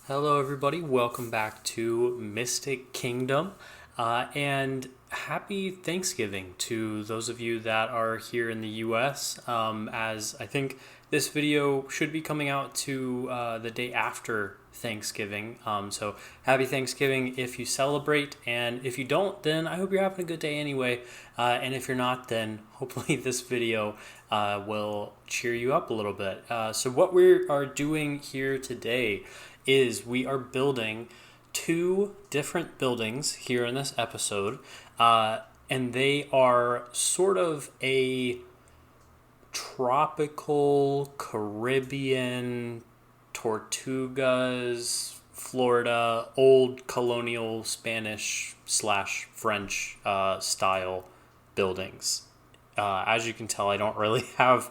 Hello, everybody. Welcome back to Mystic Kingdom. And happy Thanksgiving to those of you that are here in the US. As I think this video should be coming out to the day after Thanksgiving. So happy Thanksgiving if you celebrate. And if you don't, then I hope you're having a good day anyway. And if you're not, then hopefully this video will cheer you up a little bit. So what we are doing here today is we are building two different buildings here in this episode, and they are sort of a tropical Caribbean Tortugas, Florida, old colonial Spanish / French style buildings. As you can tell, I don't really have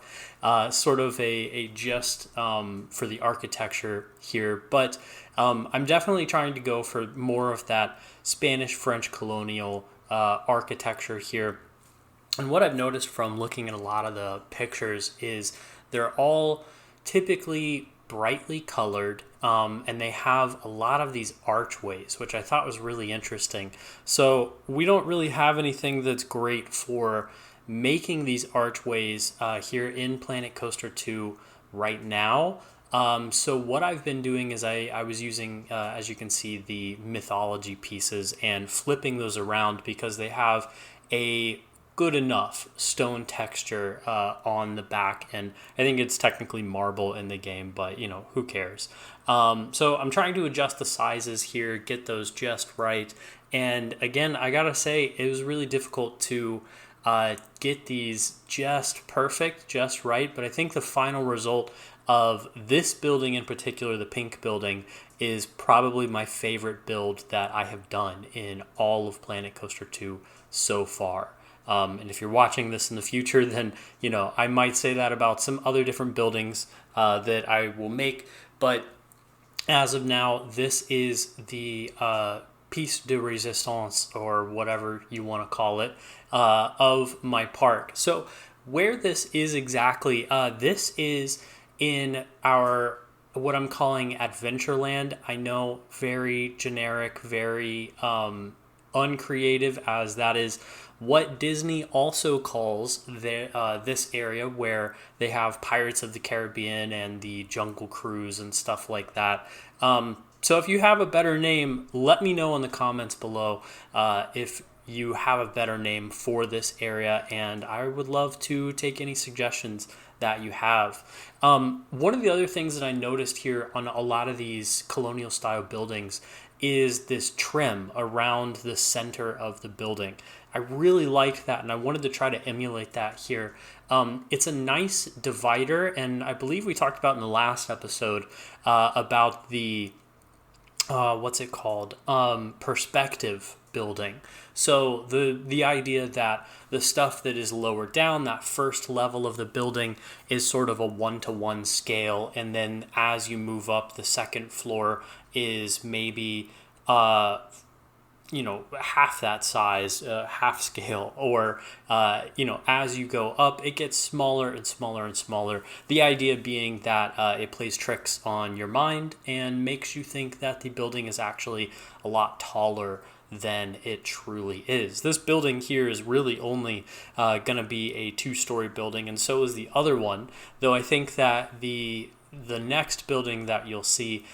sort of a gist for the architecture here, but I'm definitely trying to go for more of that Spanish-French colonial architecture here. And what I've noticed from looking at a lot of the pictures is they're all typically brightly colored, and they have a lot of these archways, which I thought was really interesting. So we don't really have anything that's great for making these archways here in Planet Coaster 2 right now. So what I've been doing is I was using, as you can see, the mythology pieces and flipping those around because they have a good enough stone texture on the back, and I think it's technically marble in the game, but who cares. So I'm trying to adjust the sizes here, get those just right, and again, I gotta say it was really difficult to get these just perfect, just right. But I think the final result of this building in particular, the pink building, is probably my favorite build that I have done in all of Planet Coaster 2 so far. And if you're watching this in the future, then I might say that about some other different buildings that I will make. But as of now, this is the piece de resistance, or whatever you want to call it, of my park. So where this is exactly, this is in our, what I'm calling Adventureland. I know, very generic, very uncreative, as that is what Disney also calls this area where they have Pirates of the Caribbean and the Jungle Cruise and stuff like that. So if you have a better name, let me know in the comments below if you have a better name for this area, and I would love to take any suggestions that you have. One of the other things that I noticed here on a lot of these colonial style buildings is this trim around the center of the building. I really liked that, and I wanted to try to emulate that here. It's a nice divider, and I believe we talked about in the last episode about the what's it called? Perspective building. So the idea that the stuff that is lower down, that first level of the building, is sort of a 1-to-1 scale, and then as you move up, the second floor is maybe half that size, half scale, or as you go up, it gets smaller and smaller and smaller. The idea being that it plays tricks on your mind and makes you think that the building is actually a lot taller than it truly is. This building here is really only going to be a 2-story building, and so is the other one, though I think that the next building that you'll see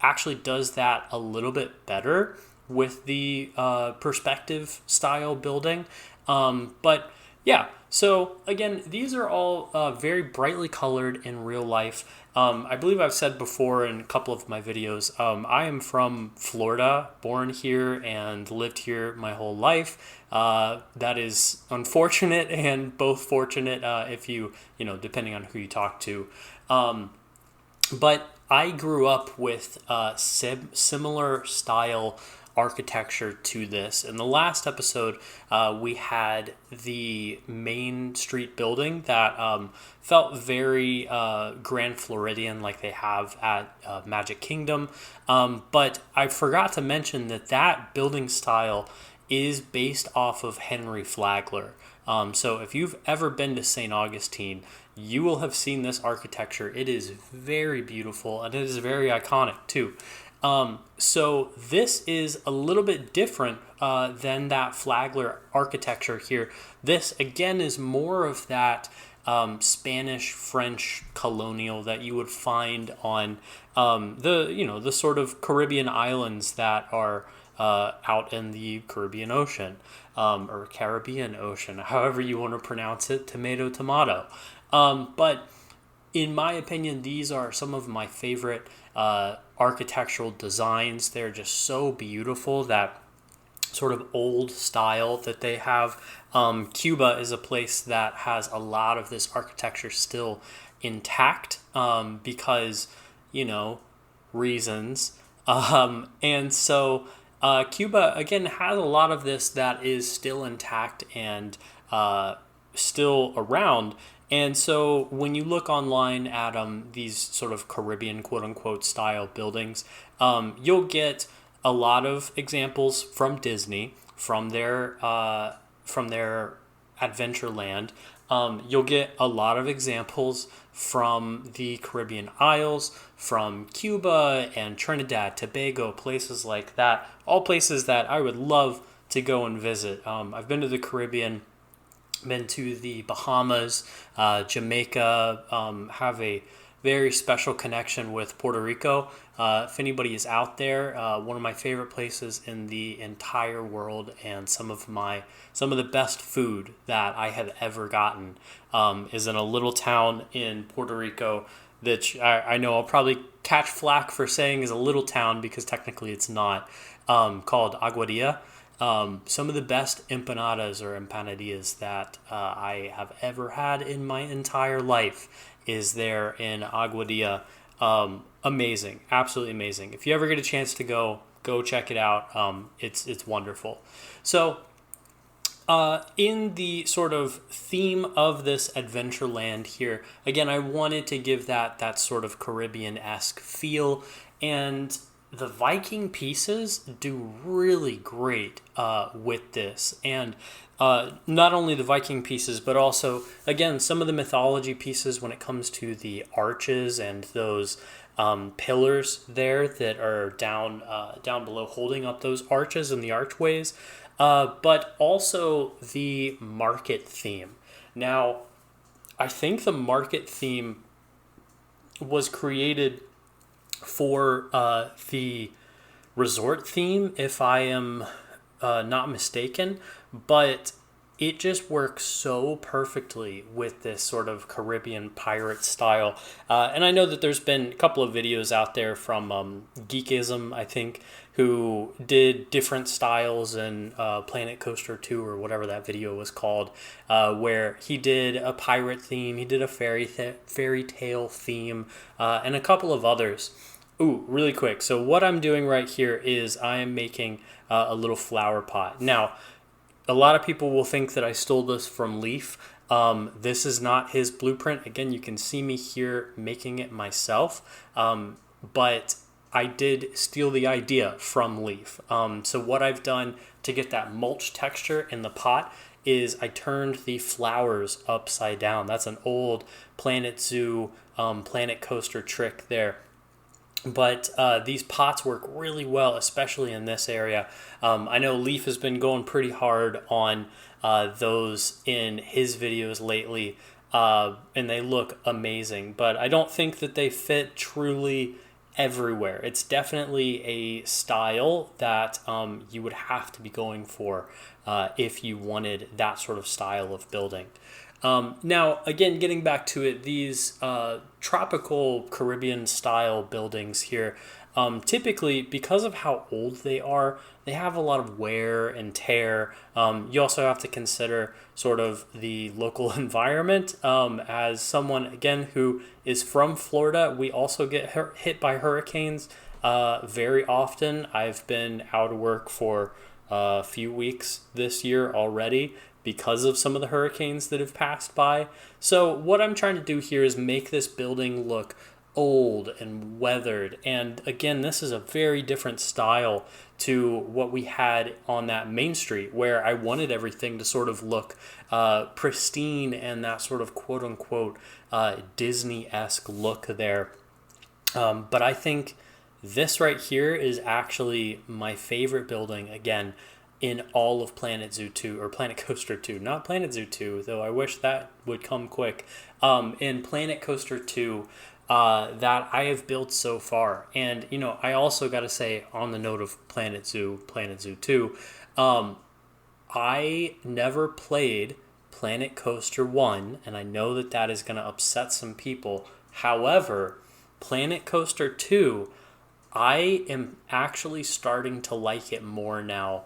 actually does that a little bit better with the perspective style building. But yeah, so again, these are all very brightly colored in real life. I believe I've said before in a couple of my videos, I am from Florida, born here and lived here my whole life. That is unfortunate and both fortunate if you depending on who you talk to. But I grew up with similar style architecture to this. In the last episode, we had the Main Street building that felt very Grand Floridian, like they have at Magic Kingdom. But I forgot to mention that building style is based off of Henry Flagler. So if you've ever been to St. Augustine, you will have seen this architecture. It is very beautiful, and it is very iconic too. So this is a little bit different than that Flagler architecture here. This again is more of that Spanish French colonial that you would find on the sort of Caribbean islands that are out in the Caribbean Ocean, or Caribbean Ocean, however you want to pronounce it, tomato. But in my opinion, these are some of my favorite architectural designs. They're just so beautiful, that sort of old style that they have. Cuba is a place that has a lot of this architecture still intact, because, reasons. And so Cuba, again, has a lot of this that is still intact and still around. And so when you look online at these sort of Caribbean quote-unquote style buildings, you'll get a lot of examples from Disney, from their Adventureland. You'll get a lot of examples from the Caribbean Isles, from Cuba and Trinidad, Tobago, places like that. All places that I would love to go and visit. I've been to the Caribbean, been to the Bahamas, Jamaica, have a very special connection with Puerto Rico. If anybody is out there, one of my favorite places in the entire world, and some of the best food that I have ever gotten is in a little town in Puerto Rico that I know I'll probably catch flack for saying is a little town, because technically it's not, called Aguadilla. Some of the best empanadas or empanadillas that I have ever had in my entire life is there in Aguadilla. Amazing, absolutely amazing. If you ever get a chance to go check it out. It's wonderful. So in the sort of theme of this Adventureland here, again, I wanted to give that sort of Caribbean-esque feel, and the Viking pieces do really great with this. And not only the Viking pieces, but also, again, some of the mythology pieces when it comes to the arches and those pillars there that are down below holding up those arches and the archways, but also the market theme. Now, I think the market theme was created for the resort theme, if I am not mistaken, but it just works so perfectly with this sort of Caribbean pirate style. And I know that there's been a couple of videos out there from Geekism, I think, who did different styles in Planet Coaster 2 or whatever that video was called, where he did a pirate theme, he did a fairy tale theme, and a couple of others. Ooh, really quick. So what I'm doing right here is I am making a little flower pot. Now, a lot of people will think that I stole this from Leaf. This is not his blueprint. Again, you can see me here making it myself, but I did steal the idea from Leaf. So what I've done to get that mulch texture in the pot is I turned the flowers upside down. That's an old Planet Zoo, Planet Coaster trick there. But these pots work really well, especially in this area. I know Leaf has been going pretty hard on those in his videos lately, and they look amazing. But I don't think that they fit truly everywhere. It's definitely a style that you would have to be going for if you wanted that sort of style of building. Now, again, getting back to it, these tropical Caribbean style buildings here, typically, because of how old they have a lot of wear and tear. You also have to consider sort of the local environment. As someone, again, who is from Florida, we also get hit by hurricanes very often. I've been out of work for a few weeks this year already because of some of the hurricanes that have passed by. So what I'm trying to do here is make this building look old and weathered. And again, this is a very different style to what we had on that main street, where I wanted everything to sort of look pristine and that sort of quote unquote Disney-esque look there. But I think this right here is actually my favorite building, again, in all of Planet Zoo 2, or Planet Coaster 2. Not Planet Zoo 2, though I wish that would come quick. In Planet Coaster 2, that I have built so far. And, I also got to say, on the note of Planet Zoo 2, I never played Planet Coaster 1, and I know that that is going to upset some people. However, Planet Coaster 2, I am actually starting to like it more now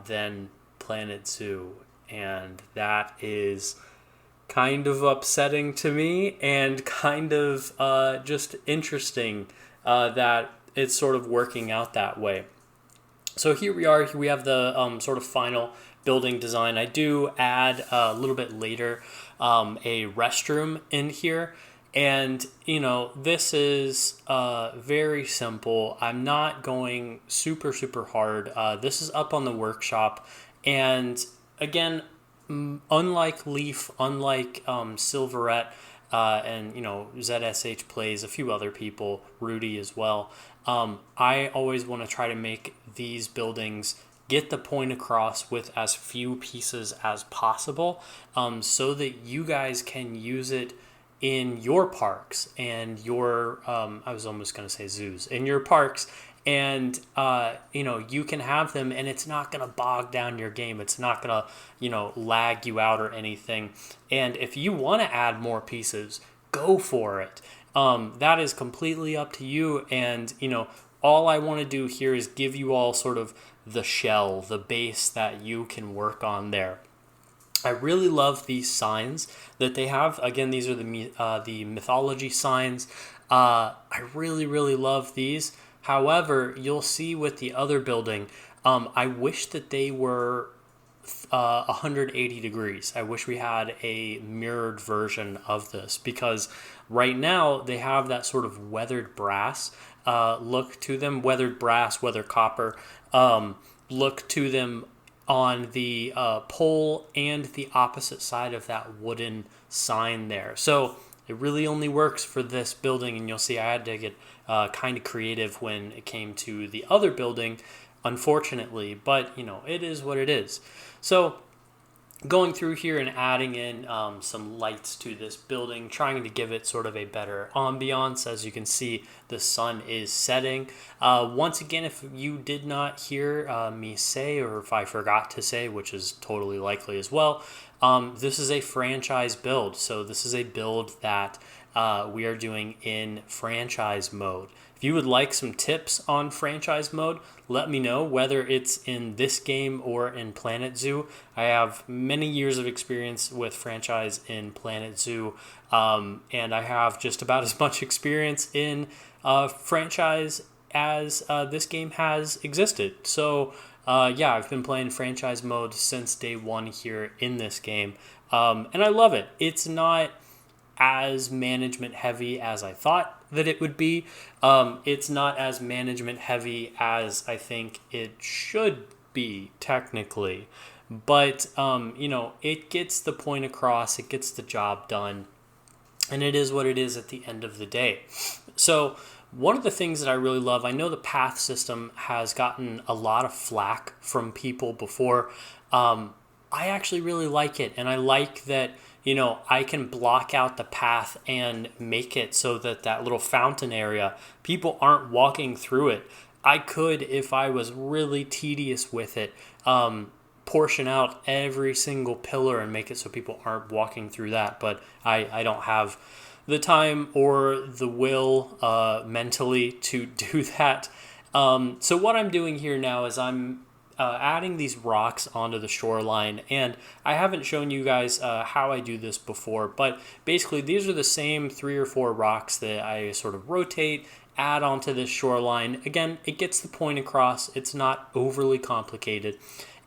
than Planet Zoo. And that is kind of upsetting to me, and kind of just interesting that it's sort of working out that way. So here we are. We have the sort of final building design. I do add a little bit later a restroom in here. And, this is very simple. I'm not going super, super hard. This is up on the workshop. And again, unlike Leaf, unlike Silverette, and, ZSH plays, a few other people, Rudy as well, I always want to try to make these buildings get the point across with as few pieces as possible, so that you guys can use it in your parks and your, I was almost going to say zoos, in your parks. And, you can have them, and it's not going to bog down your game. It's not going to, lag you out or anything. And if you want to add more pieces, go for it. That is completely up to you. And, all I want to do here is give you all sort of the shell, the base that you can work on there. I really love these signs that they have. Again, these are the mythology signs. I really, really love these. However, you'll see with the other building, I wish that they were 180 degrees. I wish we had a mirrored version of this, because right now they have that sort of weathered brass look to them. Weathered brass, weathered copper look to them on the pole and the opposite side of that wooden sign there. So it really only works for this building, and you'll see I had to get kind of creative when it came to the other building, unfortunately, but it is what it is. So going through here and adding in some lights to this building, trying to give it sort of a better ambiance. As you can see, the sun is setting. Once again, if you did not hear me say, or if I forgot to say, which is totally likely as well, this is a franchise build. So this is a build that we are doing in franchise mode. If you would like some tips on franchise mode, let me know, whether it's in this game or in Planet Zoo. I have many years of experience with franchise in Planet Zoo, and I have just about as much experience in franchise as this game has existed. So I've been playing franchise mode since day one here in this game, and I love it. It's not as management heavy as I thought that it would be. It's not as management heavy as I think it should be technically, but it gets the point across, it gets the job done, and it is what it is at the end of the day. So one of the things that I really love, I know the path system has gotten a lot of flack from people before. I actually really like it, and I like that I can block out the path and make it so that that little fountain area, people aren't walking through it. I could, if I was really tedious with it, portion out every single pillar and make it so people aren't walking through that. But I don't have the time or the will mentally to do that. So what I'm doing here now is I'm adding these rocks onto the shoreline, and I haven't shown you guys how I do this before, but basically these are the same 3 or 4 rocks that I sort of rotate, add onto this shoreline. Again, it gets the point across. It's not overly complicated.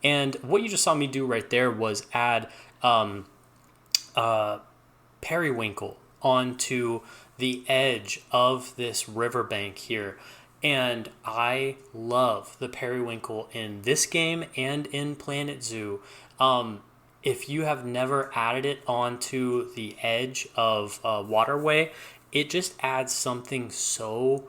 And what you just saw me do right there was add periwinkle onto the edge of this riverbank here. And I love the periwinkle in this game and in Planet Zoo. If you have never added it onto the edge of a waterway, it just adds something so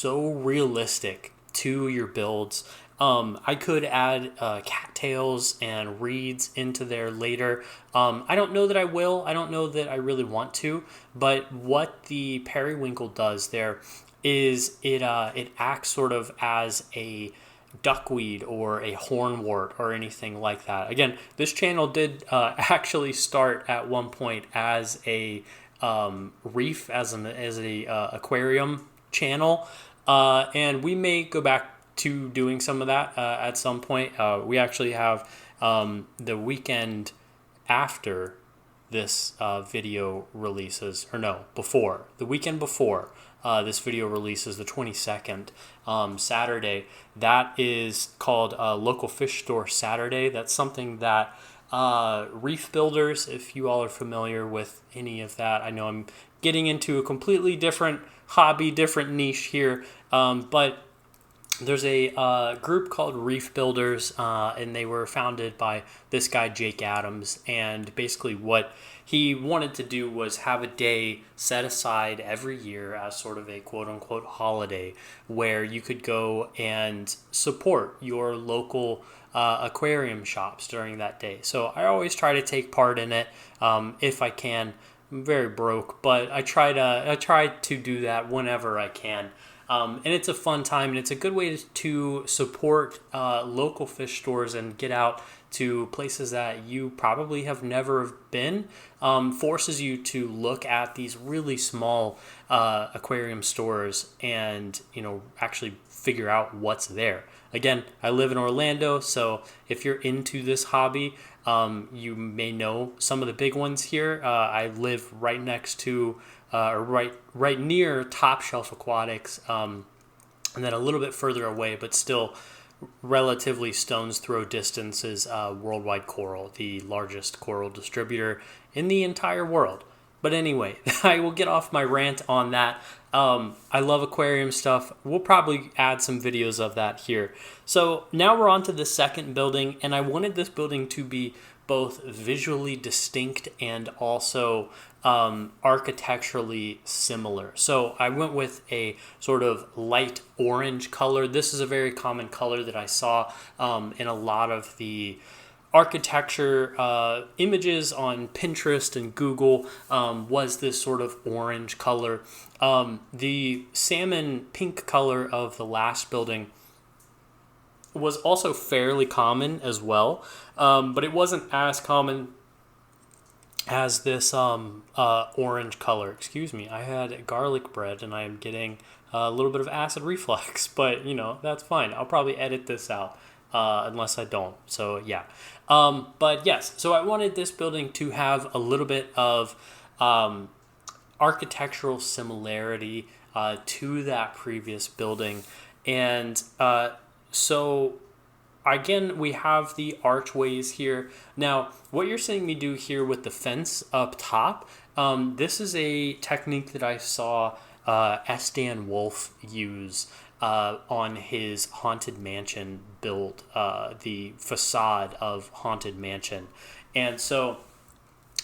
realistic to your builds. I could add cattails and reeds into there later. I don't know that I will. I don't know that I really want to. But what the periwinkle does there is it acts sort of as a duckweed or a hornwort or anything like that. Again, this channel did actually start at one point as a reef, as a aquarium channel, and we may go back to doing some of that at some point. We actually have the weekend after this video releases, or no, before, the weekend before this video releases, the 22nd, Saturday. That is called Local Fish Store Saturday. That's something that reef builders, if you all are familiar with any of that, I know I'm getting into a completely different hobby, different niche here, but there's a group called Reef Builders, and they were founded by this guy, Jake Adams. And basically what he wanted to do was have a day set aside every year as sort of a quote-unquote holiday where you could go and support your local aquarium shops during that day. So I always try to take part in it if I can. I'm very broke, but I try to do that whenever I can. And it's a fun time, and it's a good way to support local fish stores and get out to places that you probably have never been. Forces you to look at these really small aquarium stores and, actually figure out what's there. Again, I live in Orlando, so if you're into this hobby, you may know some of the big ones here. I live right next to right near Top Shelf Aquatics, and then a little bit further away, but still relatively stone's throw distance, is Worldwide Coral, the largest coral distributor in the entire world. But anyway, I will get off my rant on that. I love aquarium stuff. We'll probably add some videos of that here. So now we're on to the second building, and I wanted this building to be both visually distinct and also architecturally similar. So I went with a sort of light orange color. This is a very common color that I saw in a lot of the architecture images on Pinterest and Google, was this sort of orange color. The salmon pink color of the last building was also fairly common as well, but it wasn't as common as this orange color. Excuse me, I had garlic bread and I am getting a little bit of acid reflux, but that's fine. I'll probably edit this out unless I don't. So yeah, but yes, so I wanted this building to have a little bit of architectural similarity to that previous building. And so again, we have the archways here. Now, what you're seeing me do here with the fence up top, this is a technique that I saw Stan Wolf use on his Haunted Mansion build, the facade of Haunted Mansion. And so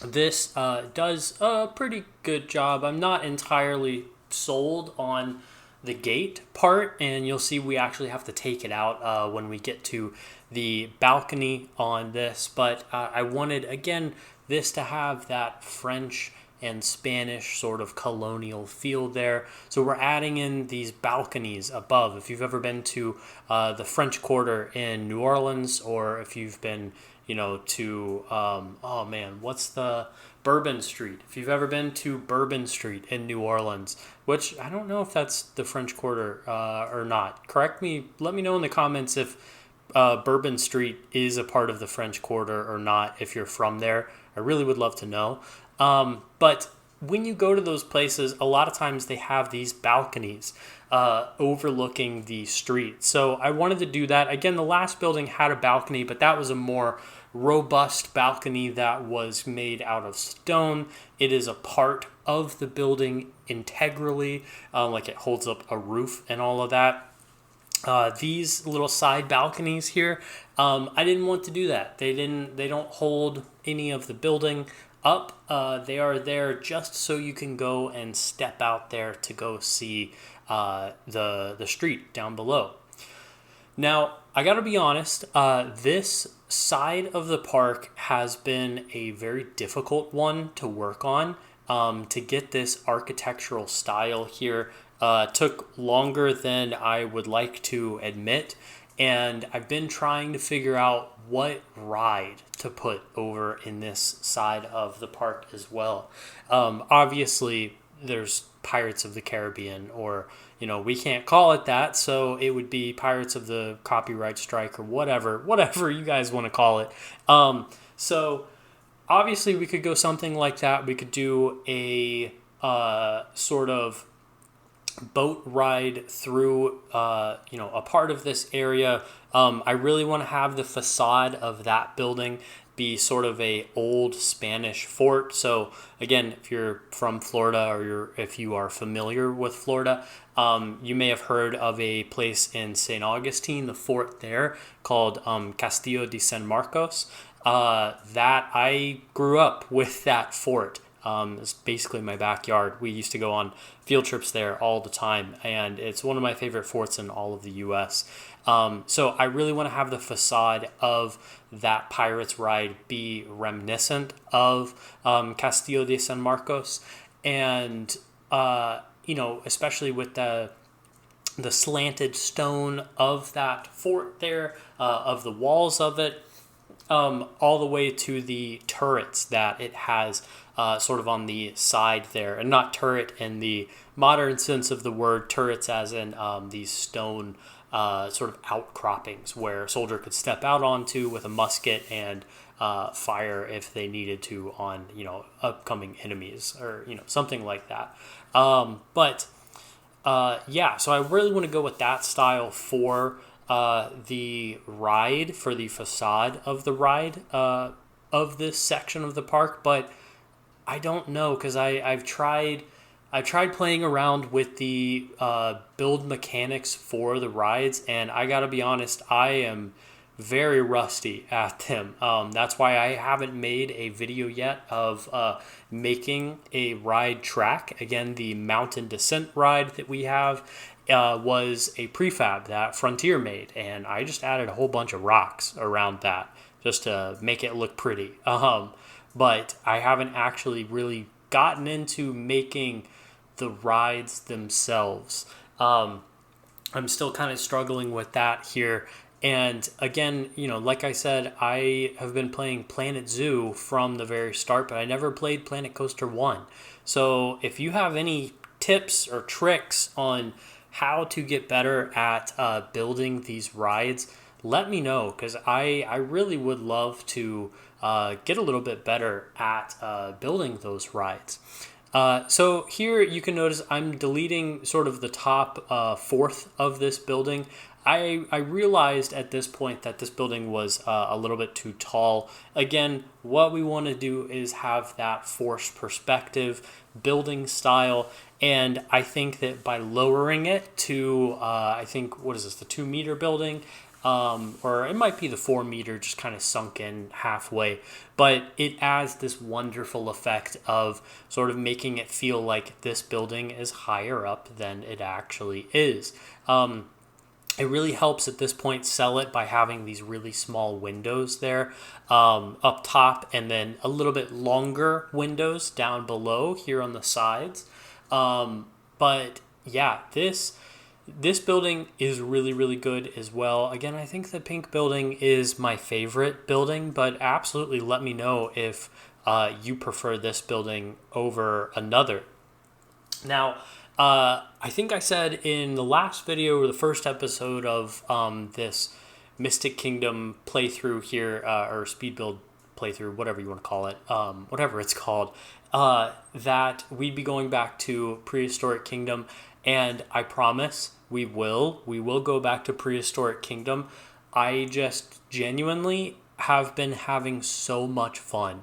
this does a pretty good job. I'm not entirely sold on the gate part, and you'll see we actually have to take it out when we get to the balcony on this, but I wanted, again, this to have that French and Spanish sort of colonial feel there. So we're adding in these balconies above. If you've ever been to the French Quarter in New Orleans, or if you've been to what's the Bourbon Street. If you've ever been to Bourbon Street in New Orleans, which I don't know if that's the French Quarter or not. Correct me. Let me know in the comments if Bourbon Street is a part of the French Quarter or not, if you're from there. I really would love to know. But when you go to those places, a lot of times they have these balconies overlooking the street. So I wanted to do that. Again, the last building had a balcony, but that was a more robust balcony that was made out of stone. It is a part of the building integrally, like it holds up a roof and all of that. These little side balconies here, I didn't want to do that. They don't hold any of the building up. They are there just so you can go and step out there to go see the street down below. Now, I gotta be honest, this side of the park has been a very difficult one to work on. To get this architectural style here took longer than I would like to admit, and I've been trying to figure out what ride to put over in this side of the park as well. Obviously, there's Pirates of the Caribbean, or we can't call it that, so it would be Pirates of the Copyright Strike, or whatever you guys want to call it. So obviously we could go something like that. We could do a sort of boat ride through a part of this area. I really want to have the facade of that building be sort of a old Spanish fort. So again, if you're from Florida, or if you are familiar with Florida, you may have heard of a place in St. Augustine, the fort there, called Castillo de San Marcos. That I grew up with that fort. It's basically my backyard. We used to go on field trips there all the time, and it's one of my favorite forts in all of the U.S. So I really want to have the facade of that Pirates ride be reminiscent of Castillo de San Marcos, and especially with the slanted stone of that fort there, of the walls of it, all the way to the turrets that it has sort of on the side there. And not turret in the modern sense of the word, turrets as in these stone sort of outcroppings where a soldier could step out onto with a musket and fire if they needed to on upcoming enemies, or something like that. So I really want to go with that style for the ride, for the facade of the ride of this section of the park. But I don't know, because I've tried playing around with the build mechanics for the rides, and I gotta be honest, I am very rusty at them. That's why I haven't made a video yet of making a ride track. Again, the mountain descent ride that we have was a prefab that Frontier made, and I just added a whole bunch of rocks around that just to make it look pretty. But I haven't actually really gotten into making the rides themselves. I'm still kind of struggling with that here. And again, like I said, I have been playing Planet Zoo from the very start, but I never played Planet Coaster 1. So if you have any tips or tricks on how to get better at building these rides, let me know, because I really would love to get a little bit better at building those rides. So here you can notice I'm deleting sort of the top fourth of this building. I realized at this point that this building was a little bit too tall. Again, what we want to do is have that forced perspective building style, and I think that by lowering it to, the 2 meter building, or it might be the 4 meter, just kind of sunk in halfway, but it adds this wonderful effect of sort of making it feel like this building is higher up than it actually is. It really helps at this point sell it by having these really small windows there up top, and then a little bit longer windows down below here on the sides. But yeah, this building is really, really good as well. Again, I think the pink building is my favorite building, but absolutely let me know if you prefer this building over another. Now, I think I said in the last video, or the first episode of this Mystic Kingdom playthrough here, or speed build playthrough, whatever you want to call it, whatever it's called, that we'd be going back to Prehistoric Kingdom, and I promise we will. We will go back to Prehistoric Kingdom. I just genuinely have been having so much fun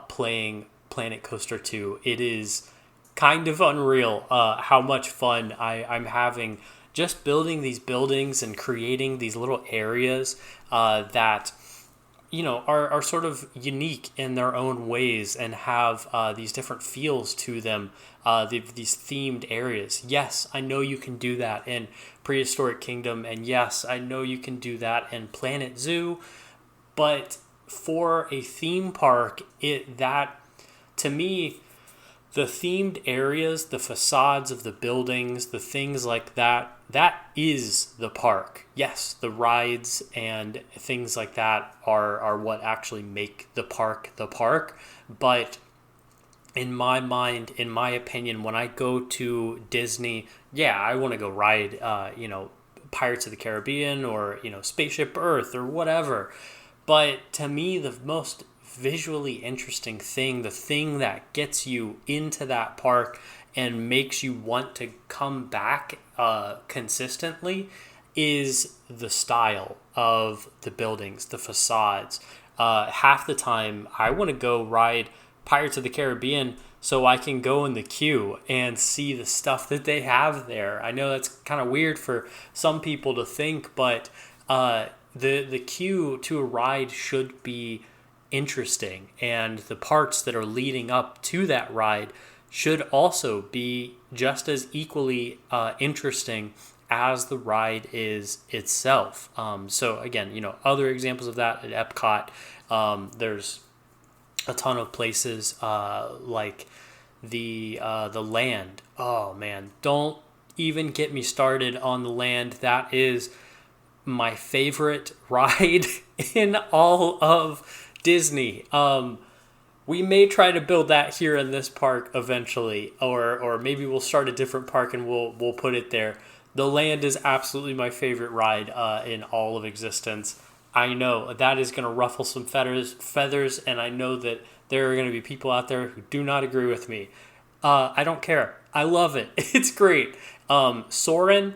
playing Planet Coaster 2. It is kind of unreal how much fun I'm having just building these buildings and creating these little areas that are sort of unique in their own ways and have these different feels to them, these themed areas. Yes, I know you can do that in Prehistoric Kingdom, and yes, I know you can do that in Planet Zoo, but for a theme park, to me, the themed areas, the facades of the buildings, the things like that, that is the park. Yes, the rides and things like that are what actually make the park the park. But in my mind, in my opinion, when I go to Disney, yeah, I want to go ride, Pirates of the Caribbean or, Spaceship Earth or whatever. But to me, the most visually interesting thing, the thing that gets you into that park and makes you want to come back consistently, is the style of the buildings, the facades. Half the time, I want to go ride Pirates of the Caribbean so I can go in the queue and see the stuff that they have there. I know that's kind of weird for some people to think, but the queue to a ride should be interesting, and the parts that are leading up to that ride should also be just as equally interesting as the ride is itself. So again, other examples of that at Epcot, there's a ton of places like the Land. Oh man, don't even get me started on the Land. That is my favorite ride in all of Disney. We may try to build that here in this park eventually, or maybe we'll start a different park and we'll put it there. The Land is absolutely my favorite ride in all of existence. I know that is going to ruffle some feathers, and I know that there are going to be people out there who do not agree with me. I don't care. I love it. It's great. Soarin'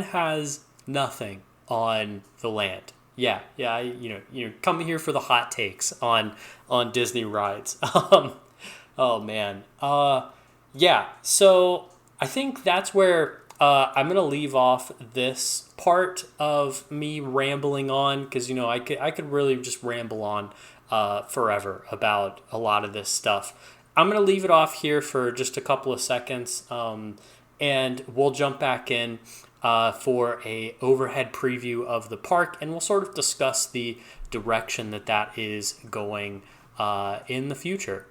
has nothing on the Land. Yeah, come here for the hot takes on Disney rides. Oh man, yeah. So I think that's where I'm gonna leave off this part of me rambling on, because I could really just ramble on forever about a lot of this stuff. I'm gonna leave it off here for just a couple of seconds, and we'll jump back in for a overhead preview of the park, and we'll sort of discuss the direction that is going in the future.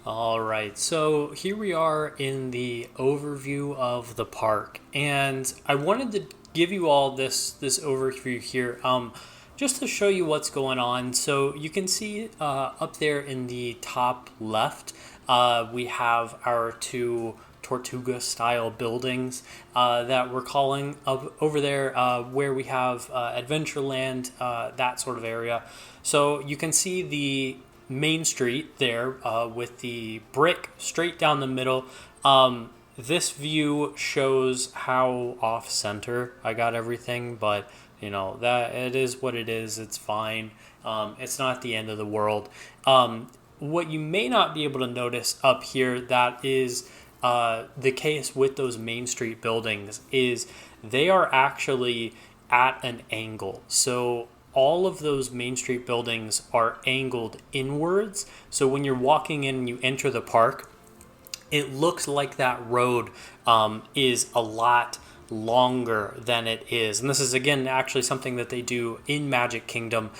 All right, so here we are in the overview of the park, and I wanted to give you all this overview here just to show you what's going on. So you can see up there in the top left, we have our two Tortuga style buildings that we're calling over there where we have Adventureland, that sort of area. So you can see the main street there with the brick straight down the middle. This view shows how off center I got everything, but that it is what it is. It's fine. It's not the end of the world. What you may not be able to notice up here that is the case with those Main Street buildings is they are actually at an angle. So all of those Main Street buildings are angled inwards. So when you're walking in and you enter the park, it looks like that road is a lot longer than it is. And this is, again, actually something that they do in Magic Kingdom,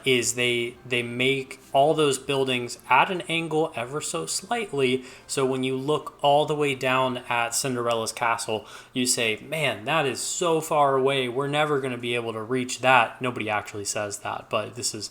is they make all those buildings at an angle ever so slightly. So when you look all the way down at Cinderella's castle, you say, man, that is so far away. We're never going to be able to reach that. Nobody actually says that, but this is,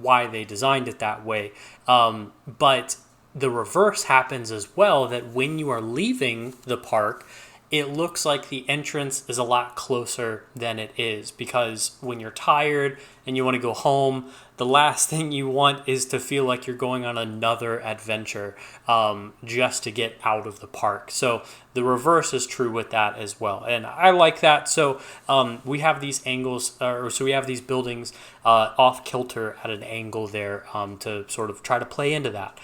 why they designed it that way. But the reverse happens as well, that when you are leaving the park, it looks like the entrance is a lot closer than it is, because when you're tired and you want to go home, the last thing you want is to feel like you're going on another adventure just to get out of the park. So the reverse is true with that as well. And I like that. So we have these angles, so we have these buildings off kilter at an angle there to sort of try to play into that.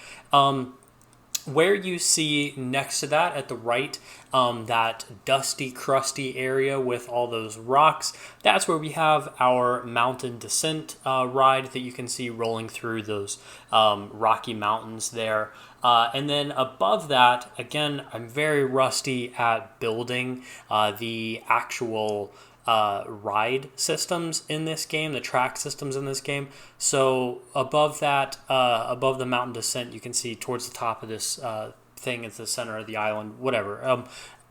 Where you see next to that at the right, that dusty, crusty area with all those rocks, that's where we have our mountain descent ride that you can see rolling through those rocky mountains there. And then above that, again, I'm very rusty at building the actual ride systems in this game, the track systems in this game. So above that, above the mountain descent, you can see towards the top of this thing at the center of the island, whatever,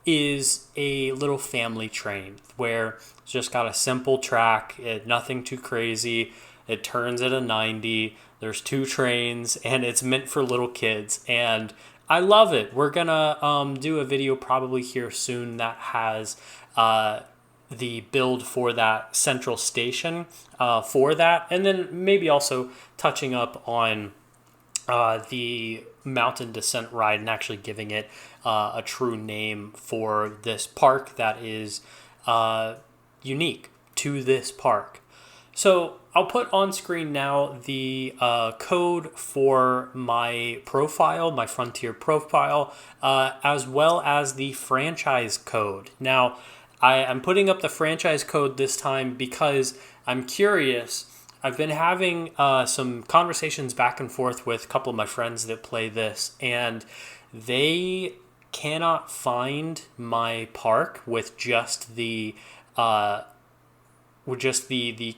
is a little family train where it's just got a simple track, nothing too crazy. It turns at a 90. There's 2 trains, and it's meant for little kids. And I love it. We're gonna do a video probably here soon that has the build for that central station for that, and then maybe also touching up on the mountain descent ride and actually giving it a true name for this park that is unique to this park. So I'll put on screen now the code for my profile, my Frontier profile, as well as the franchise code. Now, I'm putting up the franchise code this time because I'm curious. I've been having some conversations back and forth with a couple of my friends that play this, and they cannot find my park with just the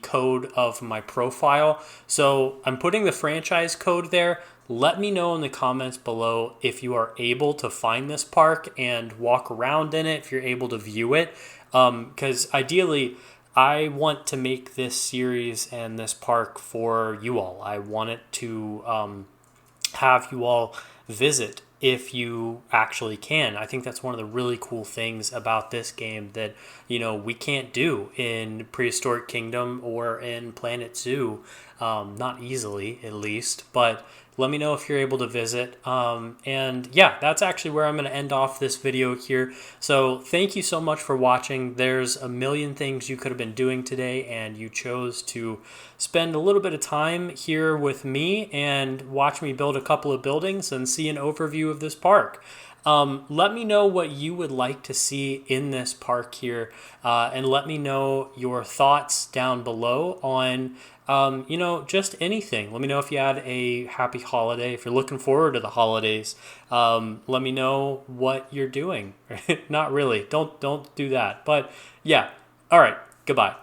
code of my profile. So I'm putting the franchise code there. Let me know in the comments below if you are able to find this park and walk around in it, if you're able to view it. Because ideally, I want to make this series and this park for you all. I want it to have you all visit if you actually can. I think that's one of the really cool things about this game that, we can't do in Prehistoric Kingdom or in Planet Zoo, not easily at least, but let me know if you're able to visit. And yeah, that's actually where I'm going to end off this video here. So thank you so much for watching. There's a million things you could have been doing today, and you chose to spend a little bit of time here with me and watch me build a couple of buildings and see an overview of this park. Let me know what you would like to see in this park here, and let me know your thoughts down below on just anything. Let me know if you had a happy holiday, if you're looking forward to the holidays. Let me know what you're doing. Not really. Don't do that. But yeah. All right. Goodbye.